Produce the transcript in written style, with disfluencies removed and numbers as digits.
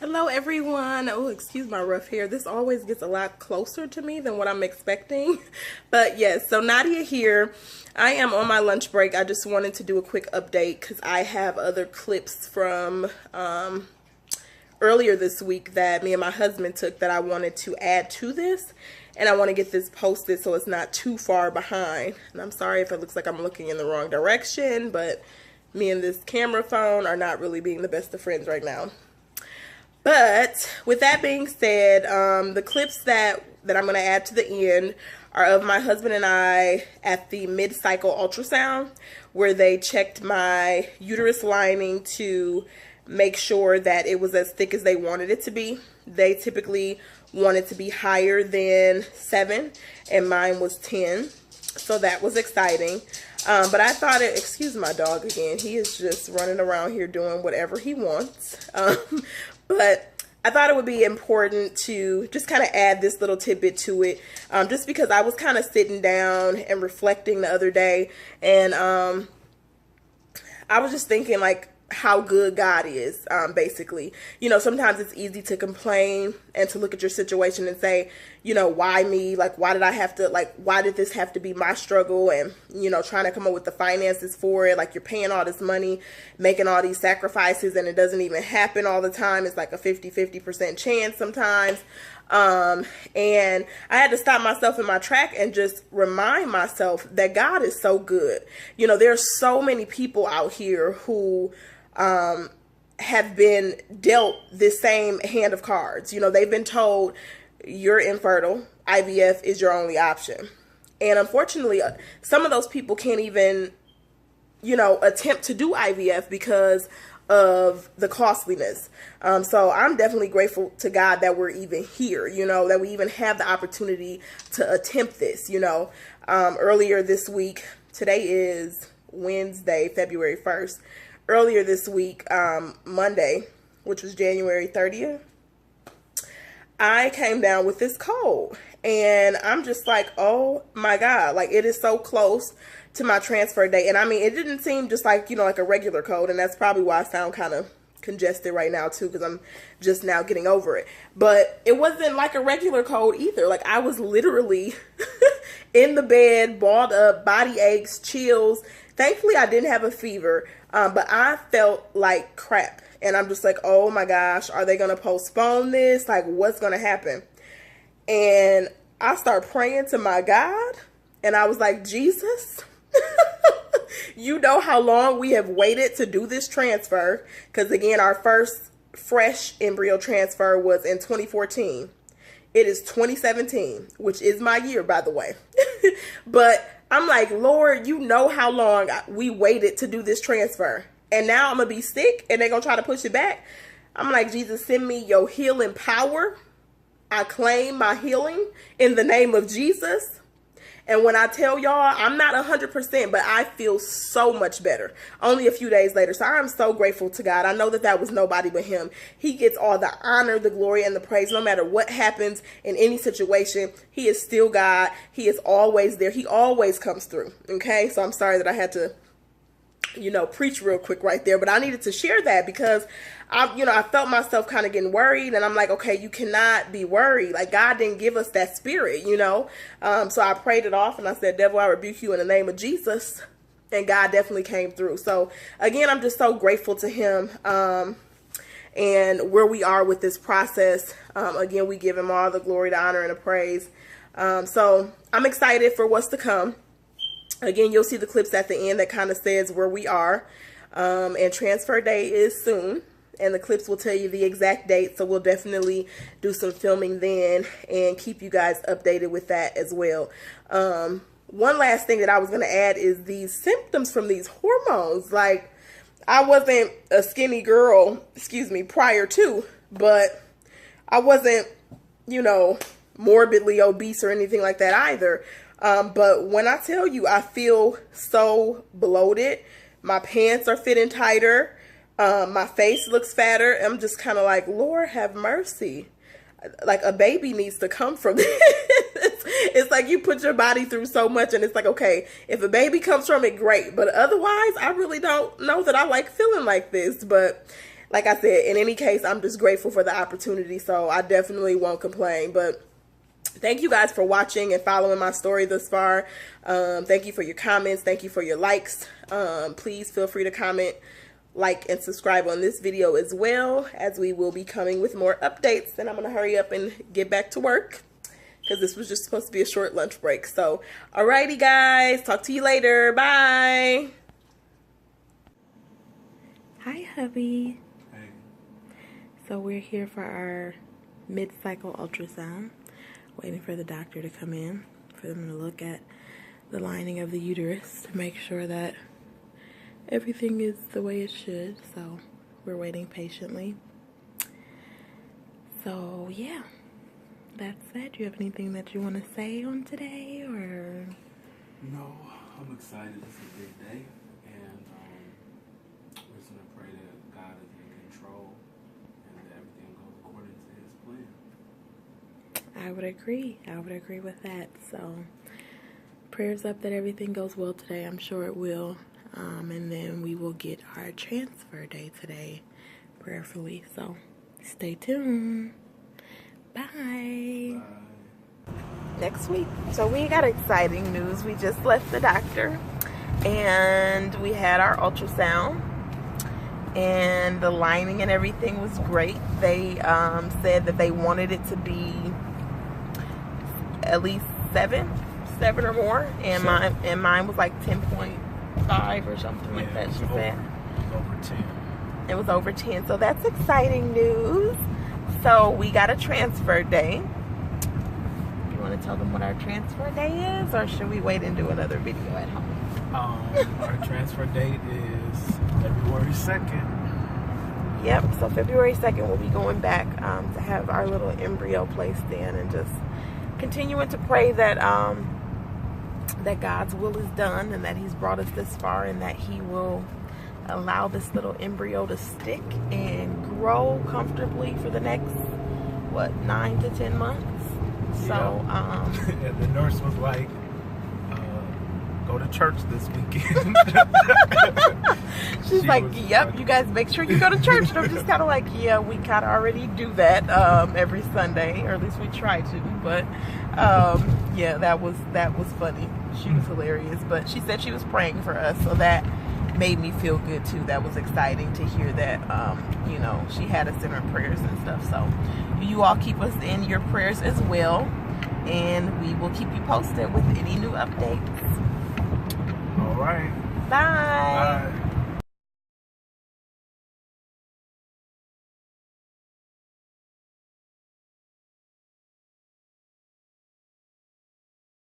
Hello everyone. Oh, excuse my rough hair. This always gets a lot closer to me than what I'm expecting. But yes, so Nadia here. I am on my lunch break. I just wanted to do a quick update because I have other clips from earlier this week that me and my husband took that I wanted to add to this. And I want to get this posted so it's not too far behind. And I'm sorry if it looks like I'm looking in the wrong direction, but me and this camera phone are not really being the best of friends right now. But with that being said, the clips that I'm going to add to the end are of my husband and I at the mid-cycle ultrasound, where they checked my uterus lining to make sure that it was as thick as they wanted it to be. They typically want it to be higher than 7, and mine was 10. So that was exciting. But I thought it, excuse my dog again, he is just running around here doing whatever he wants. But I thought it would be important to just kind of add this little tidbit to it, just because I was kind of sitting down and reflecting the other day, and I was just thinking like how good God is, basically. You know, sometimes it's easy to complain and to look at your situation and say, you know, why me? Like, why did I have to, like, why did this have to be my struggle? And, you know, trying to come up with the finances for it. Like, you're paying all this money, making all these sacrifices, and it doesn't even happen all the time. It's like a 50% chance sometimes. And I had to stop myself in my track and just remind myself that God is so good. You know, there's so many people out here who have been dealt this same hand of cards. You know, they've been told you're infertile, IVF is your only option. And unfortunately, some of those people can't even, you know, attempt to do IVF because of the costliness. So I'm definitely grateful to God that we're even here, you know, that we even have the opportunity to attempt this, you know. Earlier this week, today is Wednesday, February 1st. Earlier this week, Monday, which was January 30th, I came down with this cold, and I'm just like, oh my God, like it is so close to my transfer date. And I mean, it didn't seem just like, you know, like a regular cold, and that's probably why I sound kind of congested right now too, because I'm just now getting over it. But it wasn't like a regular cold either. Like I was literally in the bed, balled up, body aches, chills. Thankfully, I didn't have a fever, but I felt like crap. And I'm just like, oh my gosh, are they going to postpone this? Like, what's going to happen? And I start praying to my God, and I was like, Jesus, you know how long we have waited to do this transfer. Because again, our first fresh embryo transfer was in 2014. It is 2017, which is my year, by the way. But I'm like, Lord, you know how long we waited to do this transfer. And now I'm going to be sick and they're going to try to push it back. I'm like, Jesus, send me your healing power. I claim my healing in the name of Jesus. And when I tell y'all, I'm not 100%, but I feel so much better only a few days later. So I'm so grateful to God. I know that that was nobody but him. He gets all the honor, the glory, and the praise. No matter what happens in any situation, he is still God. He is always there. He always comes through. Okay, so I'm sorry that I had to, you know, preach real quick right there, but I needed to share that because I felt myself kind of getting worried, and I'm like, okay, you cannot be worried. Like, God didn't give us that spirit, you know? So I prayed it off, and I said, devil, I rebuke you in the name of Jesus. And God definitely came through. So again, I'm just so grateful to him, and where we are with this process. Again, we give him all the glory, the honor, and the praise. So I'm excited for what's to come. Again, you'll see the clips at the end that kind of says where we are. And transfer day is soon. And the clips will tell you the exact date. So we'll definitely do some filming then and keep you guys updated with that as well. One last thing that I was going to add is these symptoms from these hormones. Like, I wasn't a skinny girl, prior to, but I wasn't, you know, morbidly obese or anything like that either. But when I tell you, I feel so bloated. My pants are fitting tighter. My face looks fatter. I'm just kind of like, Lord, have mercy. Like, a baby needs to come from this. It's like you put your body through so much, and it's like, okay, if a baby comes from it, great. But otherwise, I really don't know that I like feeling like this. But like I said, in any case, I'm just grateful for the opportunity, so I definitely won't complain. But thank you guys for watching and following my story thus far. Thank you for your comments. Thank you for your likes. Please feel free to comment, like, and subscribe on this video as well, as we will be coming with more updates. And I'm going to hurry up and get back to work, because this was just supposed to be a short lunch break. So, alrighty guys, talk to you later. Bye. Hi, hubby. Hey. So we're here for our mid-cycle ultrasound, waiting for the doctor to come in, for them to look at the lining of the uterus to make sure that everything is the way it should. So we're waiting patiently. So yeah. That's that. Do you have anything that you want to say on today, or? No, I'm excited. It's a big day, and we're just gonna pray that God is in control and that everything goes according to His plan. I would agree. I would agree with that. So, prayers up that everything goes well today. I'm sure it will. And then we will get our transfer day today, prayerfully. So, stay tuned. Bye. Next week. So we got exciting news. We just left the doctor and we had our ultrasound, and the lining and everything was great. They said that they wanted it to be at least seven or more, and mine was like 10.5 or something like that. She said over 10. It was over 10. So that's exciting news. So we got a transfer day. You want to tell them what our transfer day is, or should we wait and do another video at home? Our transfer date is February 2nd. Yep, so February 2nd we'll be going back to have our little embryo placed in, and just continuing to pray that that God's will is done, and that He's brought us this far, and that He will allow this little embryo to stick and grow comfortably for the next, what, 9 to 10 months. So and the nurse was like, go to church this weekend. She's like, yep, you guys make sure you go to church. And I'm just kind of like, yeah, we kind of already do that every Sunday, or at least we try to. But yeah, that was funny. She was hilarious, but she said she was praying for us, so that made me feel good too. That was exciting to hear that, you know, she had us in her prayers and stuff. So you all keep us in your prayers as well, and we will keep you posted with any new updates. All right. Bye. Bye.